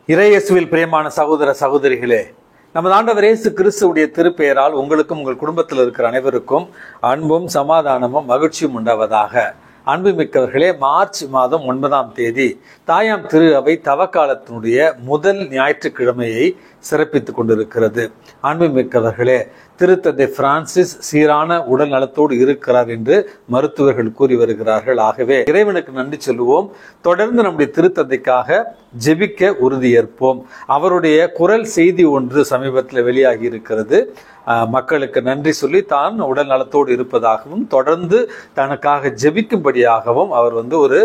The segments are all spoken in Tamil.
இறையேசுவில் பிரியமான சகோதர சகோதரிகளே, நமது ஆண்டவர் இயேசு கிறிஸ்துவுடைய திருப்பெயரால் உங்களுக்கும் உங்கள் குடும்பத்தில் இருக்கிற அனைவருக்கும் அன்பும் சமாதானமும் மகிழ்ச்சியும் உண்டாவதாக. அன்புமிக்கவர்களே, மார்ச் மாதம் 9ஆம் தேதி தாயாம் திரு அவை தவக்காலத்தினுடைய முதல் ஞாயிற்றுக்கிழமையை சிறப்பித்துக் கொண்டிருக்கிறது. அன்புமிக்கவர்களே, திருத்தந்தை பிரான்சிஸ் சீரான உடல் நலத்தோடு இருக்கிறார் என்று மருத்துவர்கள் கூறி வருகிறார்கள். ஆகவே இறைவனுக்கு நன்றி சொல்லுவோம். தொடர்ந்து நம்முடைய திருத்தந்தைக்காக ஜெபிக்க உறுதியேற்போம். அவருடைய குரல் செய்தி ஒன்று சமீபத்தில் வெளியாகி இருக்கிறது. மக்களுக்கு நன்றி சொல்லி தான் உடல் நலத்தோடு இருப்பதாகவும் தொடர்ந்து தனக்காக ஜெபிக்கும்படியாகவும் அவர் ஒரு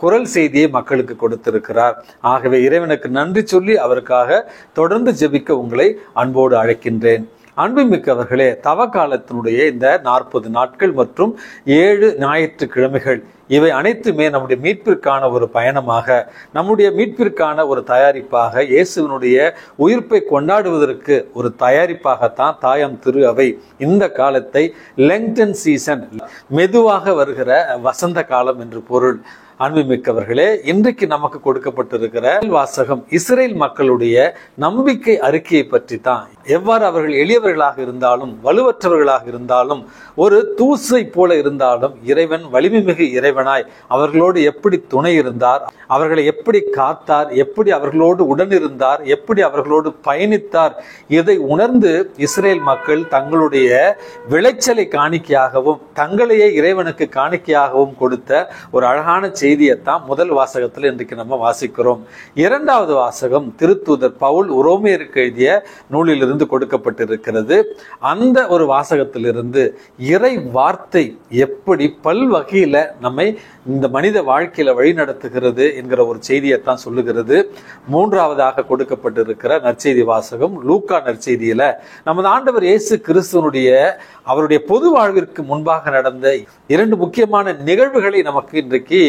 குரல் செய்தியை மக்களுக்கு கொடுத்திருக்கிறார். ஆகவே இறைவனுக்கு நன்றி சொல்லி அவருக்காக தொடர்ந்து ஜெபிக்க உங்களை அன்போடு அழைக்கின்றேன். அன்புமிக்கவர்களே, தவக்காலத்தினுடைய இந்த 40 நாட்கள் மற்றும் 7 ஞாயிற்றுக்கிழமைகள் இவை அனைத்துமே நம்முடைய மீட்பிற்கான ஒரு பயணமாக, நம்முடைய மீட்பிற்கான ஒரு தயாரிப்பாக, இயேசுவினுடைய உயிர்ப்பை கொண்டாடுவதற்கு ஒரு தயாரிப்பாகத்தான் தாயாம் திரு அவை இந்த காலத்தை லெங்டன் சீசன், மெதுவாக வருகிற வசந்த காலம் என்று பொருள். அன்புமிக்கவர்களே, இன்றைக்கு நமக்கு கொடுக்கப்பட்டிருக்கிற வாசகம் இஸ்ரேல் மக்களுடைய நம்பிக்கை அறிக்கையை பற்றி தான். எவ்வாறு அவர்கள் எளியவர்களாக இருந்தாலும் வலுவற்றவர்களாக இருந்தாலும் ஒரு தூசை போல இருந்தாலும் இறைவன் வலிமை மிகு இறைவனாய் அவர்களோடு எப்படி துணை இருந்தார், அவர்களை எப்படி காத்தார், எப்படி அவர்களோடு உடனிருந்தார், எப்படி அவர்களோடு பயணித்தார், இதை உணர்ந்து இஸ்ரேல் மக்கள் தங்களுடைய விளைச்சலை காணிக்கையாகவும் தங்களையே இறைவனுக்கு காணிக்கையாகவும் கொடுத்த ஒரு அழகான செய்தியைத்தான் முதல் வாசகத்தில் இன்றைக்கு நம்ம வாசிக்கிறோம். இரண்டாவது வாசகம் திருத்தூதர் பவுல் உரோமையருக்கு எழுதிய நூலிலிருந்து கொடுக்கப்பட்டிருக்கிறது. அந்த ஒரு வாசகத்திலிருந்து இறை வார்த்தை எப்படி பல்வகையில நம்மை இந்த மனித வாழ்க்கையில வழிநடத்துகிறது என்கிற ஒரு செய்தியைத்தான் சொல்லுகிறது. மூன்றாவதாக கொடுக்கப்பட்டிருக்கிற நற்செய்தி வாசகம் லூக்கா நற்செய்தியில நமது ஆண்டவர் இயேசு கிறிஸ்துவனுடைய அவருடைய பொது வாழ்விற்கு முன்பாக நடந்த 2 முக்கியமான நிகழ்வுகளை நமக்கு இன்றைக்கு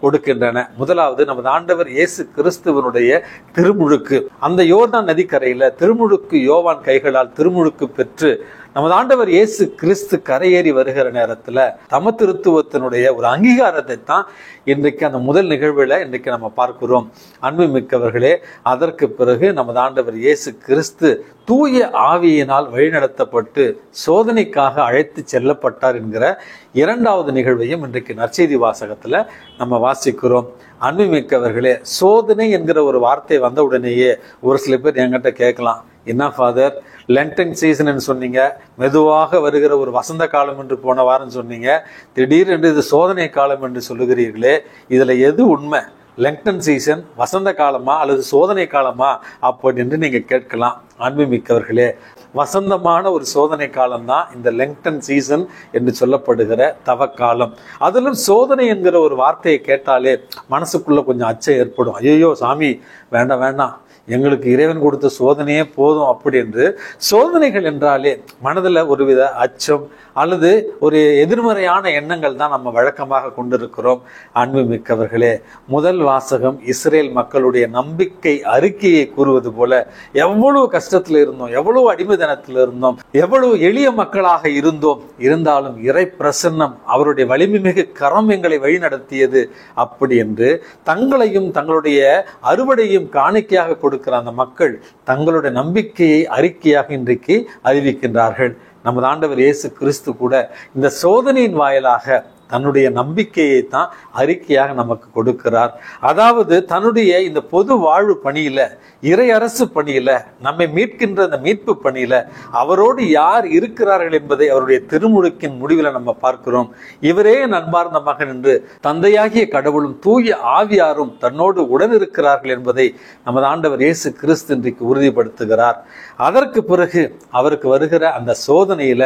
கொடுக்கின்றன. முதலாவது நமது ஆண்டவர் இயேசு கிறிஸ்துவனுடைய திருமுழுக்கு. அந்த யோர்தான் நதிக்கரையில திருமுழுக்கு யோவான் கைகளால் திருமுழுக்கு பெற்று நமது ஆண்டவர் இயேசு கிறிஸ்து கரையேறி வருகிற நேரத்துல தமத்திருத்துவத்தினுடைய ஒரு அங்கீகாரத்தை தான் இன்றைக்கு அந்த முதல் நிகழ்வுல இன்றைக்கு நம்ம பார்க்கிறோம். அன்பு மிக்கவர்களே, அதற்கு பிறகு நமது ஆண்டவர் இயேசு கிறிஸ்து தூய ஆவியினால் வழிநடத்தப்பட்டு சோதனைக்காக அழைத்து செல்லப்பட்டார் என்கிற இரண்டாவது நிகழ்வையும் இன்றைக்கு நற்செய்தி வாசகத்துல நம்ம வாசிக்கிறோம். அன்புமிக்கவர்களே, சோதனை என்கிற ஒரு வார்த்தை வந்த உடனேயே ஒரு சில பேர் என்கிட்ட கேட்கலாம், என்ன ஃபாதர் லென்டன் சீசன் சொன்னீங்க, மெதுவாக வருகிற ஒரு வசந்த காலம் என்று போன வாரம் சொன்னீங்க, திடீரென்று இது சோதனை காலம் என்று சொல்லுகிறீர்களே, இதுல எது உண்மை? லெங்டன் சீசன் வசந்த காலமா அல்லது சோதனை காலமா அப்படின்னு நீங்க கேட்கலாம். அன்புமிக்கவர்களே, வசந்தமான ஒரு சோதனை காலம் தான் இந்த லெங்டன் சீசன் என்று சொல்லப்படுகிற தவக்காலம். அதிலும் சோதனை என்கிற ஒரு வார்த்தையை கேட்டாலே மனசுக்குள்ள கொஞ்சம் அச்சம் ஏற்படும். ஐயோ சாமி, வேண்டாம் வேண்டாம், எங்களுக்கு இறைவன் கொடுத்த சோதனையே போதும் அப்படி என்று. சோதனைகள் என்றாலே மனதில் ஒருவித அச்சம் அல்லது ஒரு எதிர்மறையான எண்ணங்கள் தான் நம்ம வழக்கமாக கொண்டிருக்கிறோம். அன்பு மிக்கவர்களே, முதல் வாசகம் இஸ்ரேல் மக்களுடைய நம்பிக்கை அறிக்கையை கூறுவது போல எவ்வளவு கஷ்டத்தில் இருந்தோம், எவ்வளவு அடிமைத்தனத்தில் இருந்தோம், எவ்வளவு எளிய மக்களாக இருந்தோம், இருந்தாலும் இறை பிரசன்னம் அவருடைய வலிமை மிகு கரம் எங்களை வழிநடத்தியது அப்படி என்று தங்களையும் தங்களுடைய அறுவடையும் காணிக்கையாக கொடுக்கிற அந்த மக்கள் தங்களுடைய நம்பிக்கையை அறிக்கையாக இன்றைக்கு அறிவிக்கின்றார்கள். நமது ஆண்டவர் இயேசு கிறிஸ்து கூட இந்த சோதனையின் வாயிலாக தன்னுடைய நம்பிக்கையை தான் அறிக்கையாக நமக்கு கொடுக்கிறார். அதாவது தன்னுடைய இந்த பொது வாழ்வு பணியில, இறை அரசு பணியில, நம்மை மீட்கின்ற அந்த மீட்பு பணியில அவரோடு யார் இருக்கிறார்கள் என்பதை அவருடைய திருமுழுக்கின் முடிவில் நம்ம பார்க்கிறோம். இவரே அன்பார்ந்த மகன் என்று தந்தையாகிய கடவுளும் தூய ஆவியாரும் தன்னோடு உடன் இருக்கிறார்கள் என்பதை நமது ஆண்டவர் இயேசு கிறிஸ்து இன்றைக்கு உறுதிப்படுத்துகிறார். அதற்கு பிறகு அவருக்கு வருகிற அந்த சோதனையில,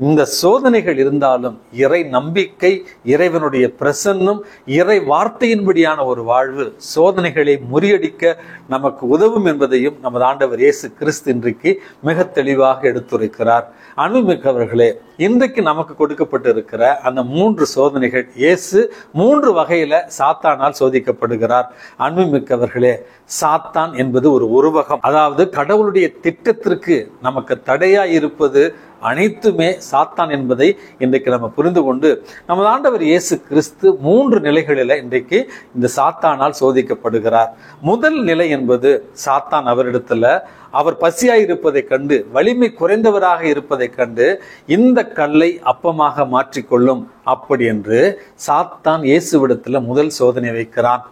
இந்த சோதனைகள் இருந்தாலும் இறை நம்பிக்கை, இறைவனுடைய பிரசன்னம், இறை வார்த்தையின்படியான ஒரு வாழ்வு சோதனைகளை முறியடிக்க நமக்கு உதவும் என்பதையும் நமது ஆண்டவர் இயேசு கிறிஸ்து இன்றைக்கு மிக தெளிவாக எடுத்துரைக்கிறார். அன்புமிக்கவர்களே, இன்றைக்கு நமக்கு கொடுக்கப்பட்டிருக்கிற அந்த 3 சோதனைகள், இயேசு 3 வகையில சாத்தானால் சோதிக்கப்படுகிறார். அன்புமிக்கவர்களே, சாத்தான் என்பது ஒரு உருவகம், அதாவது கடவுளுடைய திட்டத்திற்கு நமக்கு தடையாய் இருப்பது அனைத்துமே சாத்தான் என்பதை இன்றைக்கு நம்ம புரிந்து கொண்டு நமது ஆண்டவர் இயேசு கிறிஸ்து 3 நிலைகளில் இன்றைக்கு இந்த சாத்தானால் சோதிக்கப்படுகிறார். முதல் நிலை என்பது சாத்தான் அவரிடத்துல அவர் பசியாய் இருப்பதை கண்டு, வலிமை குறைந்தவராக இருப்பதை கண்டு இந்த கல்லை அப்பமாக மாற்றிக்கொள்ளும் அப்படி என்று சாத்தான் இயேசுவிடத்துல முதல் சோதனை வைக்கிறான்.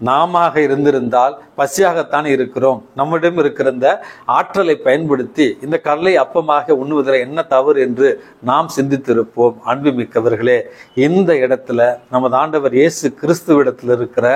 நாம இருந்திருந்தால் பசியாகத்தான் இருக்கிறோம், நம்மிடம் இருக்கிற இந்த ஆற்றலை பயன்படுத்தி இந்த கல்லை அப்பமாக உண்ணுவதில் என்ன தவறு என்று நாம் சிந்தித்திருப்போம். அன்புமிக்கவர்களே, இந்த இடத்துல நமது ஆண்டவர் இயேசு கிறிஸ்துவிடத்தில் இருக்கிற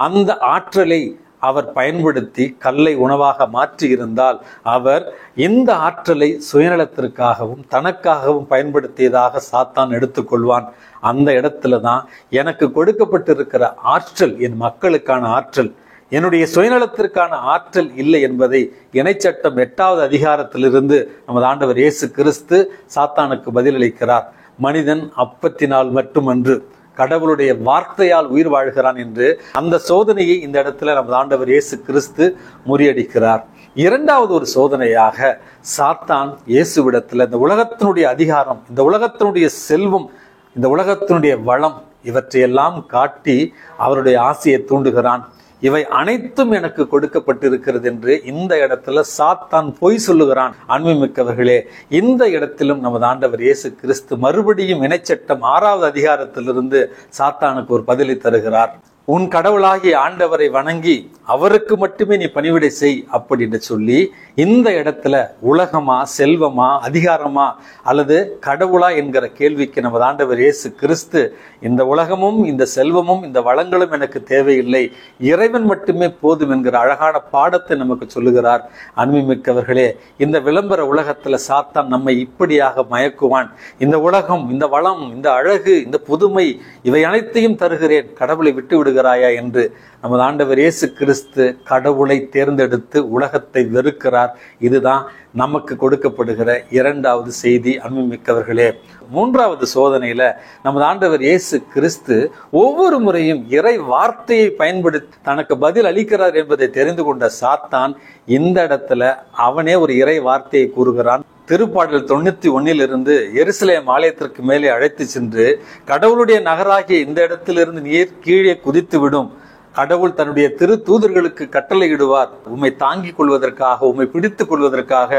அந்த ஆற்றலை அவர் பயன்படுத்தி கல்லை உணவாக மாற்றி இருந்தால் அவர் இந்த ஆற்றலை சுயநலத்திற்காகவும் தனக்காகவும் பயன்படுத்தியதாக சாத்தான் எடுத்துக்கொள்வான். அந்த இடத்துல தான் எனக்கு கொடுக்கப்பட்டிருக்கிற ஆற்றல் என் மக்களுக்கான ஆற்றல், என்னுடைய சுயநலத்திற்கான ஆற்றல் இல்லை என்பதை இணைச்சட்டம் 8வது அதிகாரத்திலிருந்து நமது ஆண்டவர் இயேசு கிறிஸ்து சாத்தானுக்கு பதிலளிக்கிறார். மனிதன் அப்பத்தினால் மட்டுமன்று கடவுளுடைய வார்த்தையால் உயிர் வாழ்கிறான் என்று அந்த சோதனையை இந்த இடத்துல நமது ஆண்டவர் இயேசு கிறிஸ்து முறியடிக்கிறார். 2வது ஒரு சோதனையாக சாத்தான் இயேசுவிடத்துல இந்த உலகத்தினுடைய அதிகாரம், இந்த உலகத்தினுடைய செல்வம், இந்த உலகத்தினுடைய வளம் இவற்றையெல்லாம் காட்டி அவருடைய ஆசையை தூண்டுகிறான். இவை அனைத்தும் எனக்கு கொடுக்கப்பட்டிருக்கிறது என்று இந்த இடத்துல சாத்தான் பொய் சொல்லுகிறான். அன்புமிக்கவர்களே, இந்த இடத்திலும் நமது ஆண்டவர் இயேசு கிறிஸ்து மறுபடியும் இணைச்சட்டம் 6வது அதிகாரத்திலிருந்து சாத்தானுக்கு ஒரு பதிலை தருகிறார். உன் கடவுளாகிய ஆண்டவரை வணங்கி அவருக்கு மட்டுமே நீ பணிவிடை செய் அப்படின்னு சொல்லி இந்த இடத்துல உலகமா, செல்வமா, அதிகாரமா அல்லது கடவுளா என்கிற கேள்விக்கு நமது ஆண்டவர் இயேசு கிறிஸ்து இந்த உலகமும் இந்த செல்வமும் இந்த வளங்களும் எனக்கு தேவையில்லை, இறைவன் மட்டுமே போதும் என்கிற அழகான பாடத்தை நமக்கு சொல்லுகிறார். அன்புமிக்கவர்களே, இந்த விளம்பர உலகத்துல சாத்தான் நம்மை இப்படியாக மயக்குவான். இந்த உலகம், இந்த வளம், இந்த அழகு, இந்த புதுமை இவை அனைத்தையும் தருகிறேன், கடவுளை விட்டு விடுகிறாயா என்று. நமது ஆண்டவர் இயேசு கிறிஸ்து கடவுளை தேர்ந்தெடுத்து உலகத்தை வெறுக்கிறார். இதுதான் நமக்கு கொடுக்கப்படுகிற 2வது செய்தி. அன்புமிக்கவர்களே, 3வது சோதனையில நமது ஆண்டவர் இயேசு கிறிஸ்து ஒவ்வொரு முறையும் இறை வார்த்தையை பயன்படுத்தி தனக்கு பதில் அளிக்கிறார் என்பதை தெரிந்து கொண்ட சாத்தான் இந்த இடத்துல அவனே ஒரு இறை வார்த்தையை கூறுகிறான். திருப்பாடல் 91 எருசலேம் ஆலயத்திற்கு மேலே அழைத்து சென்று கடவுளுடைய நகராகிய இந்த இடத்திலிருந்து நீர் கீழே குதித்து விடும், கடவுள் தன்னுடைய திரு தூதர்களுக்கு கட்டளையிடுவார், உம்மை தாங்கிக் கொள்வதற்காக, உம்மை பிடித்துக் கொள்வதற்காக,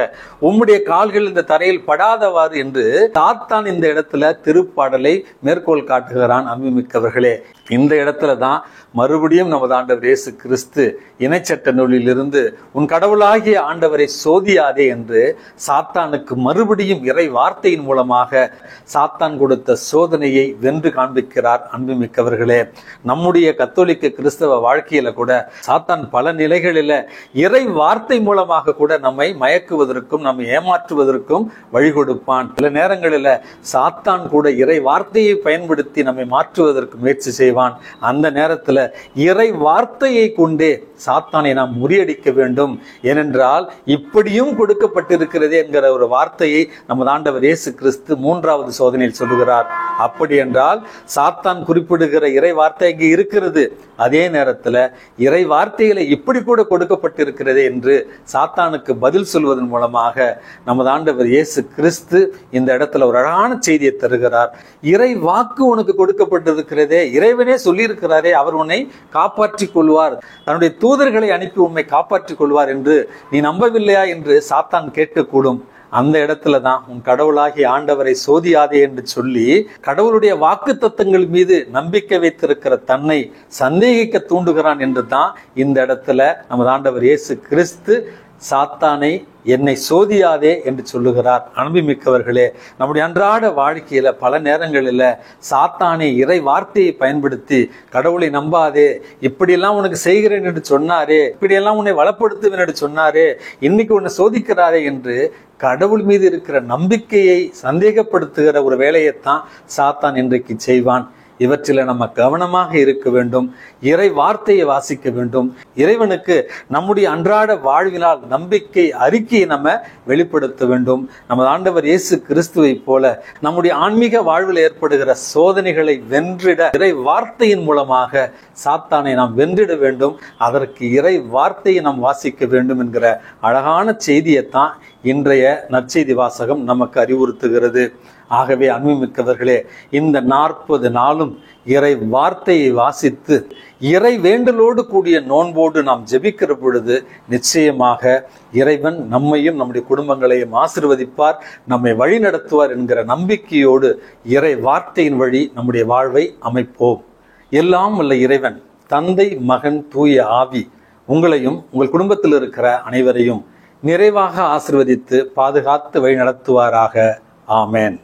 உம்முடைய கால்கள் இந்த தரையில் படாதவாறு என்று சாத்தான் இந்த இடத்துல திருப்பாடலை மேற்கோள் காட்டுகிறான். அன்புமிக்கவர்களே, இந்த இடத்துல தான் மறுபடியும் நமது ஆண்டவர் இயேசு கிறிஸ்து இணைச்சட்ட நூலிலிருந்து உன் கடவுளாகிய ஆண்டவரை சோதியாதே என்று சாத்தானுக்கு மறுபடியும் இறை வார்த்தையின் மூலமாக சாத்தான் கொடுத்த சோதனையை வென்று காண்பிக்கிறார். அன்புமிக்கவர்களே, நம்முடைய கத்தோலிக்க கிறிஸ்தவ வாழ்க்கையில கூட சாத்தான் பல நிலைகளில இறை வார்த்தை மூலமாக கூட நம்மை மயக்குவதற்கும் நம்மை ஏமாற்றுவதற்கும் வழி கொடுப்பான். சில நேரங்களில சாத்தான் கூட இறை வார்த்தையை பயன்படுத்தி நம்மை மாற்றுவதற்கு முயற்சி செய்வான். அந்த நேரத்துல இறை வார்த்தையை கொண்டே சாத்தானை நாம் முறியடிக்க வேண்டும். ஏனென்றால் இப்படியும் கொடுக்கப்பட்டிருக்கிறது என்கிற ஒரு வார்த்தையை நமது ஆண்டவர் இயேசு கிறிஸ்து 3வது சோதனையில் சொல்லுகிறார். அப்படி என்றால் சாத்தான் குறிப்பிடுகிற இறை வார்த்தை இங்கே இருக்கிறது, அதே நேரத்துல இறை வார்த்தைகளை இப்படி கூட கொடுக்கப்பட்டிருக்கிறது என்று சாத்தானுக்கு பதில் சொல்வதன் மூலமாக நமது ஆண்டவர் இயேசு கிறிஸ்து இந்த இடத்துல ஒரு அழகான செய்தியை தருகிறார். இறை வாக்கு உனக்கு கொடுக்கப்பட்டிருக்கிறதே, இறைவனே சொல்லியிருக்கிறாரே, அவர் உன்னை காப்பாற்றிக் கொள்வார், தன்னுடைய தூதர்களை அனுப்பி உண்மை காப்பாற்றிக் கொள்வார் என்று நீ நம்பவில்லையா என்று சாத்தான் கேட்கக்கூடும். அந்த இடத்துல தான் உன் கடவுளாகிய ஆண்டவரை சோதியாதே என்று சொல்லி கடவுளுடைய வாக்கு தத்தங்கள் மீது நம்பிக்கை வைத்திருக்கிற தன்னை சந்தேகிக்க தூண்டுகிறான் என்று தான் இந்த இடத்துல நமது ஆண்டவர் இயேசு கிறிஸ்து சாத்தானை என்னை சோதியாதே என்று சொல்லுகிறார். அன்புமிக்கவர்களே, நம்முடைய அன்றாட வாழ்க்கையில பல நேரங்களில் சாத்தானை இறை வார்த்தையை பயன்படுத்தி கடவுளை நம்பாதே, இப்படியெல்லாம் உனக்கு செய்கிறேன் என்று சொன்னாரே, இப்படியெல்லாம் உன்னை வளப்படுத்துவேன் என்று சொன்னாரே, இன்னைக்கு உன்னை சோதிக்கிறாரே என்று கடவுள் மீது இருக்கிற நம்பிக்கையை சந்தேகப்படுத்துகிற ஒரு வேலையைத்தான் சாத்தான் இன்றைக்கு செய்வான். இவற்றில நம்ம கவனமாக இருக்க வேண்டும். இறை வார்த்தையை வாசிக்க வேண்டும். இறைவனுக்கு நம்முடைய அன்றாட வாழ்வினால் நம்பிக்கை அறிக்கையை நம்ம வெளிப்படுத்த வேண்டும். நமது ஆண்டவர் இயேசு கிறிஸ்துவை போல நம்முடைய ஆன்மீக வாழ்வில் ஏற்படுகிற சோதனைகளை வென்றிட இறை வார்த்தையின் மூலமாக சாத்தானை நாம் வென்றிட வேண்டும். அதற்கு இறை வார்த்தையை நாம் வாசிக்க வேண்டும் என்கிற அழகான செய்தியைத்தான் இன்றைய நற்செய்தி வாசகம் நமக்கு அறிவுறுத்துகிறது. ஆகவே அன்புமிக்கவர்களே, இந்த 40 நாளும் இறை வார்த்தையை வாசித்து இறை வேண்டலோடு கூடிய நோன்போடு நாம் ஜெபிக்கிற பொழுது நிச்சயமாக இறைவன் நம்மையும் நம்முடைய குடும்பங்களையும் ஆசீர்வதிப்பார், நம்மை வழி நடத்துவார் என்கிற நம்பிக்கையோடு இறை வார்த்தையின் வழி நம்முடைய வாழ்வை அமைப்போம். எல்லாம் வல்ல இறைவன் தந்தை, மகன், தூய ஆவி உங்களையும் உங்கள் குடும்பத்தில் இருக்கிற அனைவரையும் நிறைவாக ஆசீர்வதித்து பாதுகாத்து வழி நடத்துவாராக. ஆமென்.